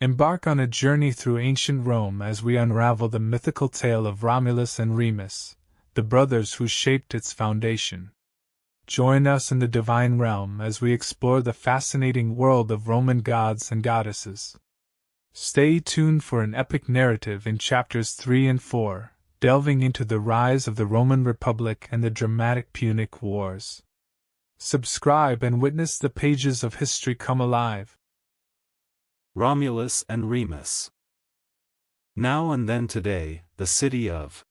Embark on a journey through ancient Rome as we unravel the mythical tale of Romulus and Remus, the brothers who shaped its foundation. Join us in the divine realm as we explore the fascinating world of Roman gods and goddesses. Stay tuned for an epic narrative in chapters 3 and 4, delving into the rise of the Roman Republic and the dramatic Punic Wars. Subscribe and witness the pages of history come alive. Romulus and Remus. Now and then today, the city of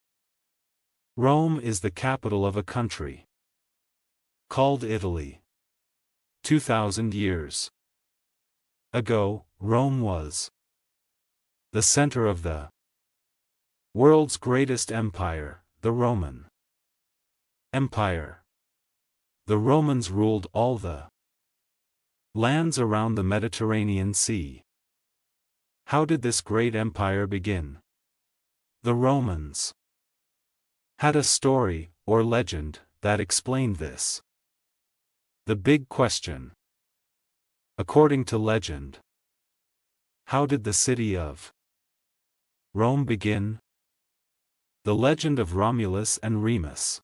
Rome is the capital of a country called Italy. 2,000 years ago, Rome was the center of the world's greatest empire, the Roman Empire. The Romans ruled all the lands around the Mediterranean Sea. How did this great empire begin? The Romans had a story, or legend, that explained this. The big question. According to legend, how did the city of Rome begin? The legend of Romulus and Remus.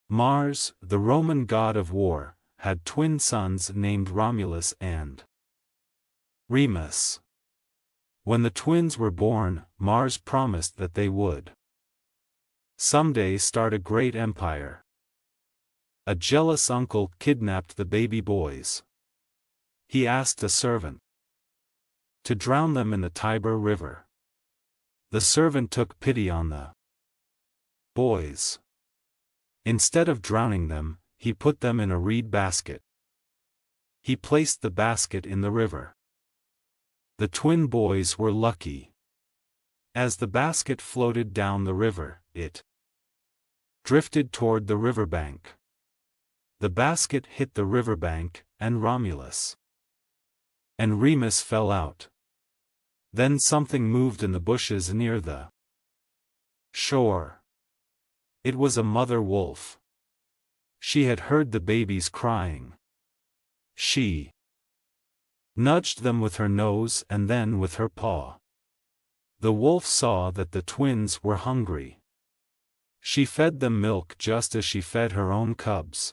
Mars, the Roman god of war, had twin sons named Romulus and Remus. When the twins were born, Mars promised that they would someday start a great empire. A jealous uncle kidnapped the baby boys. He asked a servant to drown them in the Tiber River. The servant took pity on the boys. Instead of drowning them, he put them in a reed basket. He placed the basket in the river. The twin boys were lucky. As the basket floated down the river, it drifted toward the riverbank. The basket hit the riverbank, and Romulus and Remus fell out. Then something moved in the bushes near the shore. It was a mother wolf. She had heard the babies crying. She nudged them with her nose and then with her paw. The wolf saw that the twins were hungry. She fed them milk just as she fed her own cubs.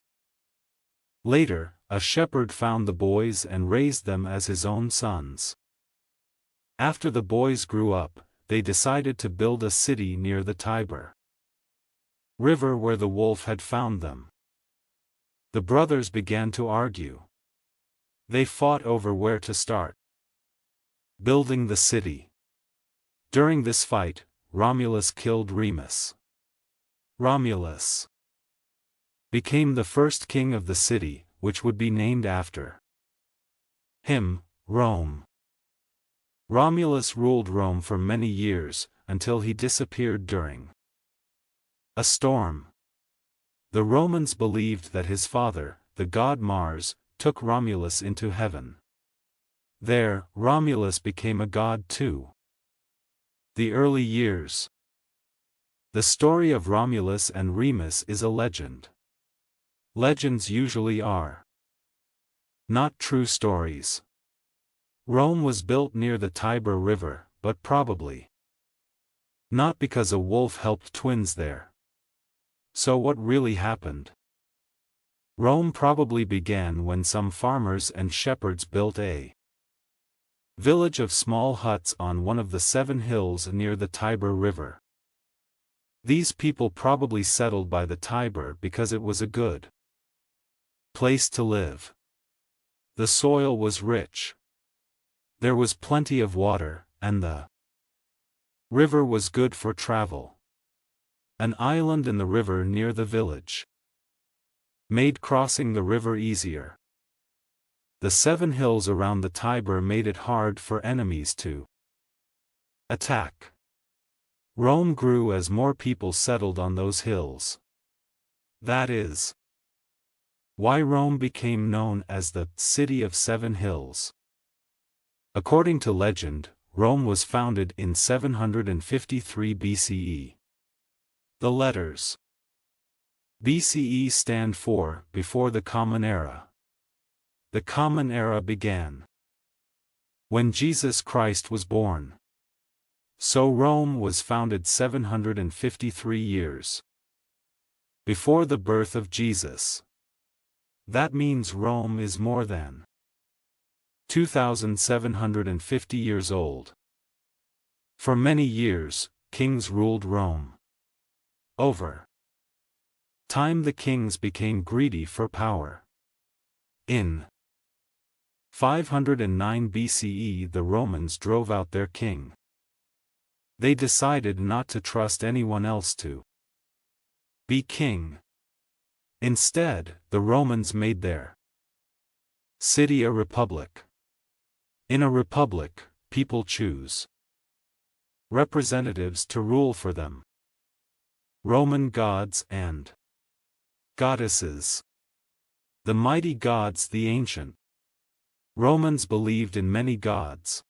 Later, a shepherd found the boys and raised them as his own sons. After the boys grew up, they decided to build a city near the Tiber River where the wolf had found them. The brothers began to argue. They fought over where to start building the city. During this fight, Romulus killed Remus. Romulus became the first king of the city, which would be named after him, Rome. Romulus ruled Rome for many years, until he disappeared during a storm. The Romans believed that his father, the god Mars, took Romulus into heaven. There, Romulus became a god too. The early years. The story of Romulus and Remus is a legend. Legends usually are not true stories. Rome was built near the Tiber River, but probably not because a wolf helped twins there. So what really happened? Rome probably began when some farmers and shepherds built a village of small huts on one of the 7 hills near the Tiber River. These people probably settled by the Tiber because it was a good place to live. The soil was rich. There was plenty of water, and the river was good for travel. An island in the river near the village made crossing the river easier. The 7 hills around the Tiber made it hard for enemies to attack. Rome grew as more people settled on those hills. That is why Rome became known as the City of 7 Hills. According to legend, Rome was founded in 753 BCE. The letters BCE stand for before the Common Era. The Common Era began When Jesus Christ was born. So Rome was founded 753 years before the birth of Jesus. That means Rome is more than 2,750 years old. For many years, kings ruled Rome. Over time the kings became greedy for power. In 509 BCE the Romans drove out their king. They decided not to trust anyone else to be king. Instead, the Romans made their city a republic. In a republic, people choose representatives to rule for them. Roman gods and goddesses. The mighty gods. The ancient Romans believed in many gods.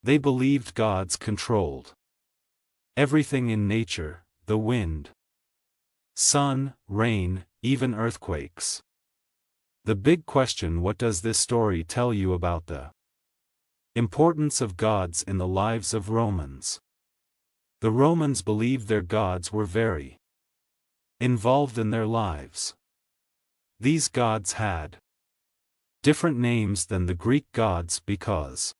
They believed gods controlled everything in nature, the wind, sun, rain, even earthquakes. The big question: what does this story tell you about the importance of gods in the lives of Romans? The Romans believed their gods were very involved in their lives. These gods had different names than the Greek gods because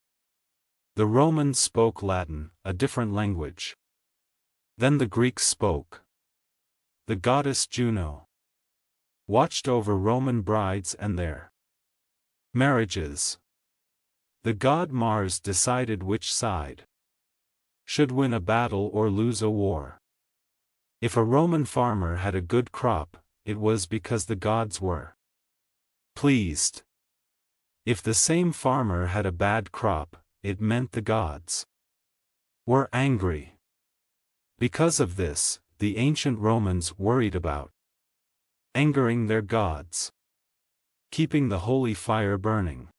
the Romans spoke Latin, a different language than the Greeks spoke. The goddess Juno watched over Roman brides and their marriages. The god Mars decided which side should win a battle or lose a war. If a Roman farmer had a good crop, it was because the gods were pleased. If the same farmer had a bad crop, it meant the gods were angry. Because of this, the ancient Romans worried about angering their gods, keeping the holy fire burning.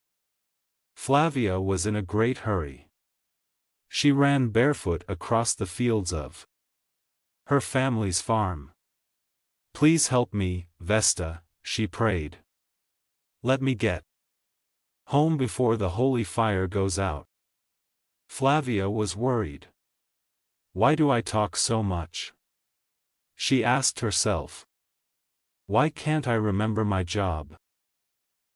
Flavia was in a great hurry. She ran barefoot across the fields of her family's farm. "Please help me, Vesta," she prayed. "Let me get home before the holy fire goes out." Flavia was worried. "Why do I talk so much?" she asked herself. "Why can't I remember my job?"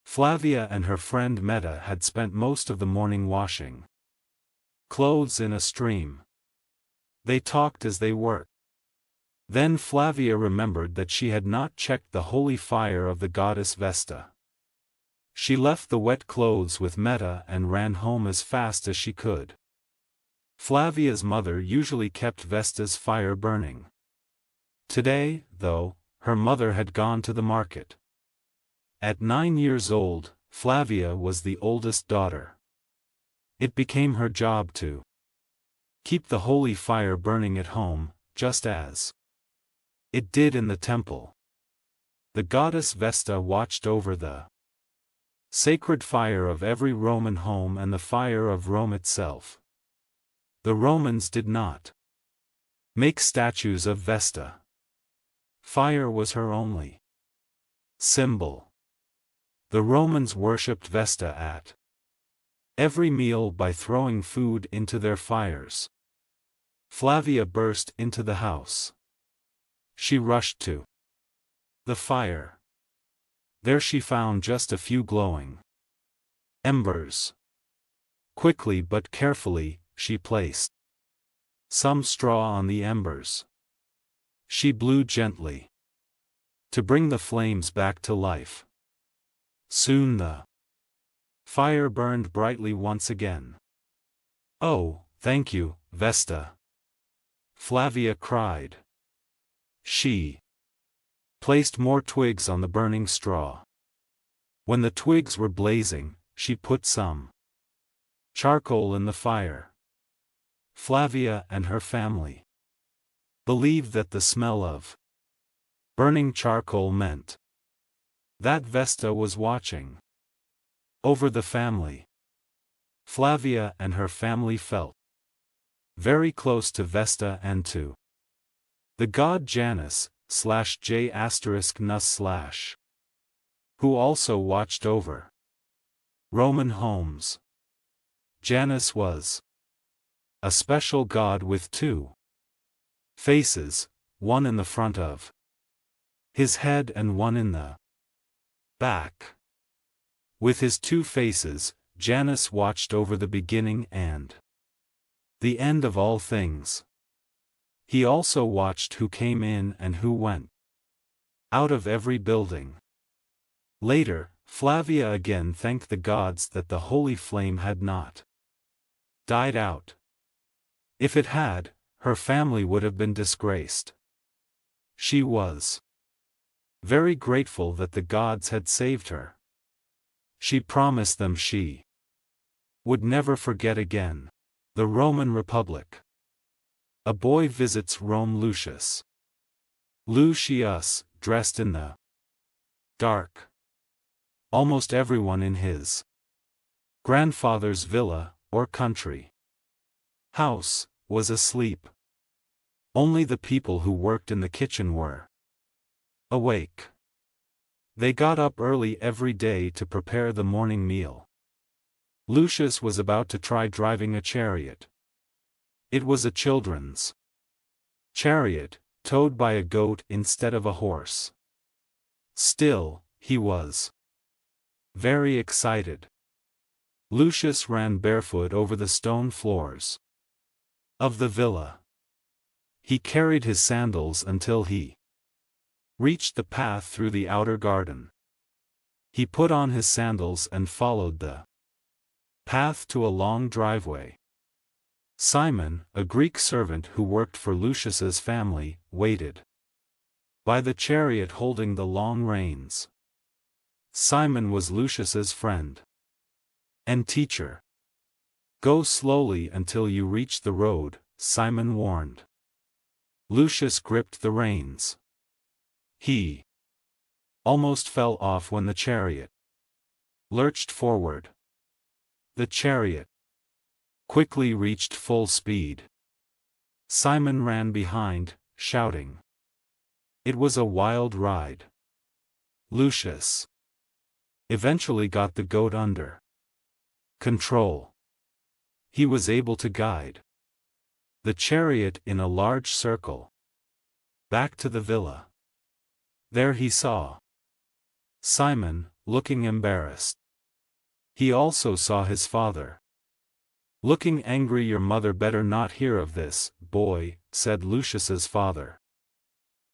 Flavia and her friend Meta had spent most of the morning washing clothes in a stream. They talked as they worked. Then Flavia remembered that she had not checked the holy fire of the goddess Vesta. She left the wet clothes with Meta and ran home as fast as she could. Flavia's mother usually kept Vesta's fire burning. Today, though, her mother had gone to the market. At 9 years old, Flavia was the oldest daughter. It became her job to keep the holy fire burning at home, just as it did in the temple. The goddess Vesta watched over the sacred fire of every Roman home and the fire of Rome itself. The Romans did not make statues of Vesta. Fire was her only symbol. The Romans worshipped Vesta at every meal by throwing food into their fires. Flavia burst into the house. She rushed to the fire. There she found just a few glowing embers. Quickly but carefully, she placed some straw on the embers. She blew gently to bring the flames back to life. Soon the fire burned brightly once again. "Oh, thank you, Vesta," Flavia cried. She placed more twigs on the burning straw. When the twigs were blazing, she put some charcoal in the fire. Flavia and her family believed that the smell of burning charcoal meant that Vesta was watching over the family. Flavia and her family felt very close to Vesta and to the god Janus /J*Nus/, who also watched over Roman homes. Janus was a special god with two faces, one in the front of his head and one in the back. With his two faces, Janus watched over the beginning and the end of all things. He also watched who came in and who went out of every building. Later, Flavia again thanked the gods that the holy flame had not died out. If it had, her family would have been disgraced. She was very grateful that the gods had saved her. She promised them she would never forget again. The Roman Republic. A boy visits Rome. Lucius, dressed in the dark. Almost everyone in his grandfather's villa, or country house, was asleep. Only the people who worked in the kitchen were awake. They got up early every day to prepare the morning meal. Lucius was about to try driving a chariot. It was a children's chariot, towed by a goat instead of a horse. Still, he was very excited. Lucius ran barefoot over the stone floors of the villa. He carried his sandals until he reached the path through the outer garden. He put on his sandals and followed the path to a long driveway. Simon, a Greek servant who worked for Lucius's family, waited by the chariot holding the long reins. Simon was Lucius's friend and teacher. "Go slowly until you reach the road," Simon warned. Lucius gripped the reins. He almost fell off when the chariot lurched forward. The chariot quickly reached full speed. Simon ran behind, shouting. It was a wild ride. Lucius eventually got the goat under control. He was able to guide the chariot in a large circle back to the villa. There he saw Simon, looking embarrassed. He also saw his father looking angry. "Your mother better not hear of this, boy," said Lucius's father.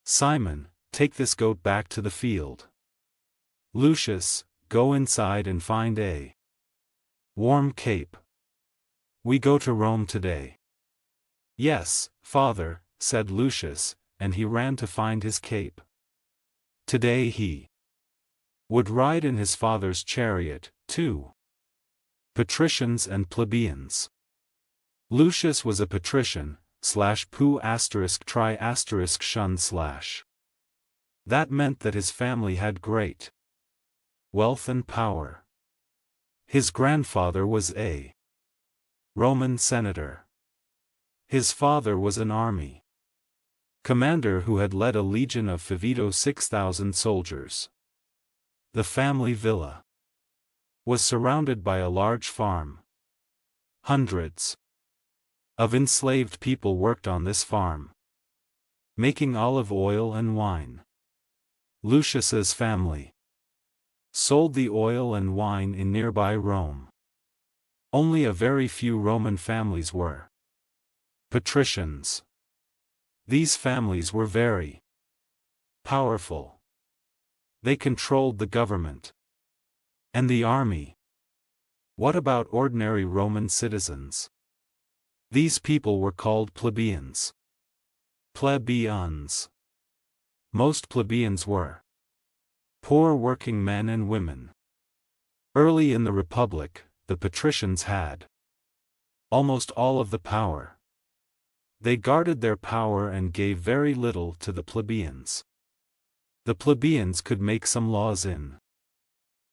"Simon, take this goat back to the field." "Lucius, go inside and find a warm cape. We go to Rome today." "Yes, father," said Lucius, and he ran to find his cape. Today he would ride in his father's chariot, too. Patricians and plebeians. Lucius was a patrician, /pu**tri**shun/. That meant that his family had great wealth and power. His grandfather was a Roman senator. His father was an army commander who had led a legion of 6,000 soldiers. The family villa was surrounded by a large farm. Hundreds of enslaved people worked on this farm, making olive oil and wine. Lucius's family sold the oil and wine in nearby Rome. Only a very few Roman families were patricians. These families were very powerful. They controlled the government and the army. What about ordinary Roman citizens? These people were called plebeians. Plebeians. Most plebeians were poor working men and women. Early in the Republic, the patricians had almost all of the power. They guarded their power and gave very little to the plebeians. The plebeians could make some laws in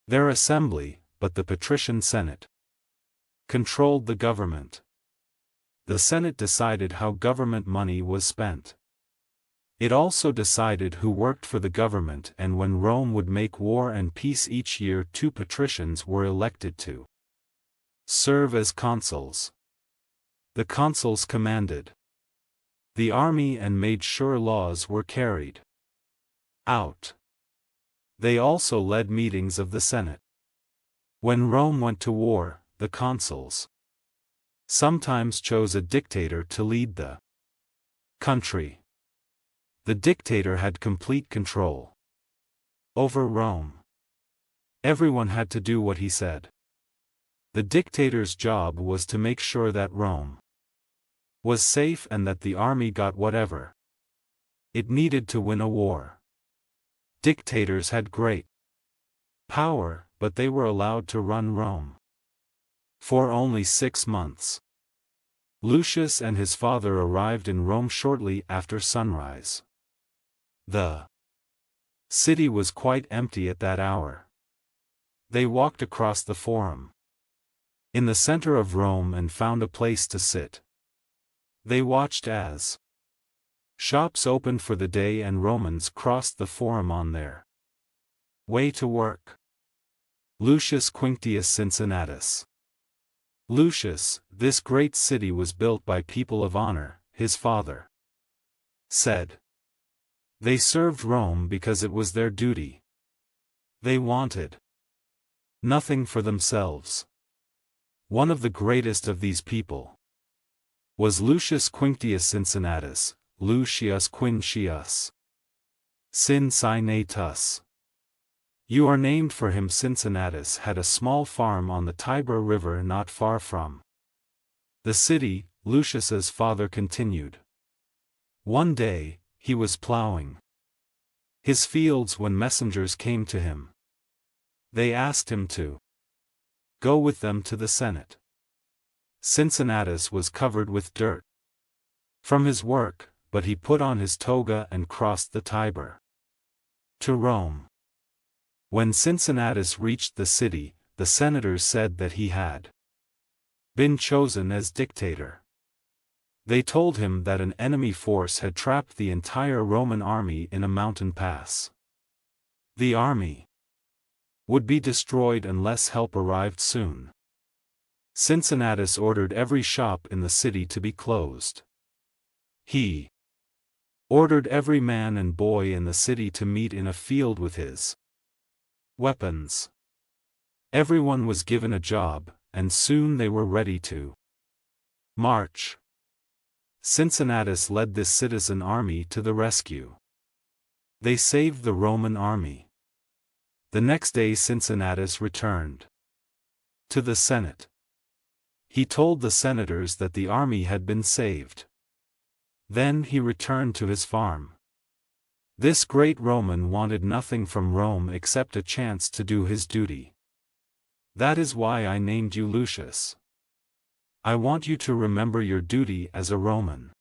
their assembly, but the patrician Senate controlled the government. The Senate decided how government money was spent. It also decided who worked for the government, and when Rome would make war and peace each year, 2 patricians were elected to Serve as consuls. The consuls commanded the army and made sure laws were carried out. They also led meetings of the Senate. When Rome went to war, the consuls sometimes chose a dictator to lead the country. The dictator had complete control over Rome. Everyone had to do what he said. The dictator's job was to make sure that Rome was safe and that the army got whatever it needed to win a war. Dictators had great power, but they were allowed to run Rome for only 6 months. Lucius and his father arrived in Rome shortly after sunrise. The city was quite empty at that hour. They walked across the Forum in the center of Rome and found a place to sit. They watched as shops opened for the day and Romans crossed the Forum on their way to work. Lucius Quinctius Cincinnatus. Lucius, this great city was built by people of honor, his father said. They served Rome because it was their duty. They wanted nothing for themselves. One of the greatest of these people was Lucius Quinctius Cincinnatus, Lucius Quincius Cincinnatus. You are named for him. Cincinnatus had a small farm on the Tiber River not far from the city. Lucius's father continued. One day, he was plowing his fields when messengers came to him. They asked him to go with them to the Senate. Cincinnatus was covered with dirt from his work, but he put on his toga and crossed the Tiber to Rome. When Cincinnatus reached the city, the senators said that he had been chosen as dictator. They told him that an enemy force had trapped the entire Roman army in a mountain pass. The army would be destroyed unless help arrived soon. Cincinnatus ordered every shop in the city to be closed. He ordered every man and boy in the city to meet in a field with his weapons. Everyone was given a job, and soon they were ready to march. Cincinnatus led this citizen army to the rescue. They saved the Roman army. The next day Cincinnatus returned to the Senate. He told the senators that the army had been saved. Then he returned to his farm. This great Roman wanted nothing from Rome except a chance to do his duty. That is why I named you Lucius. I want you to remember your duty as a Roman.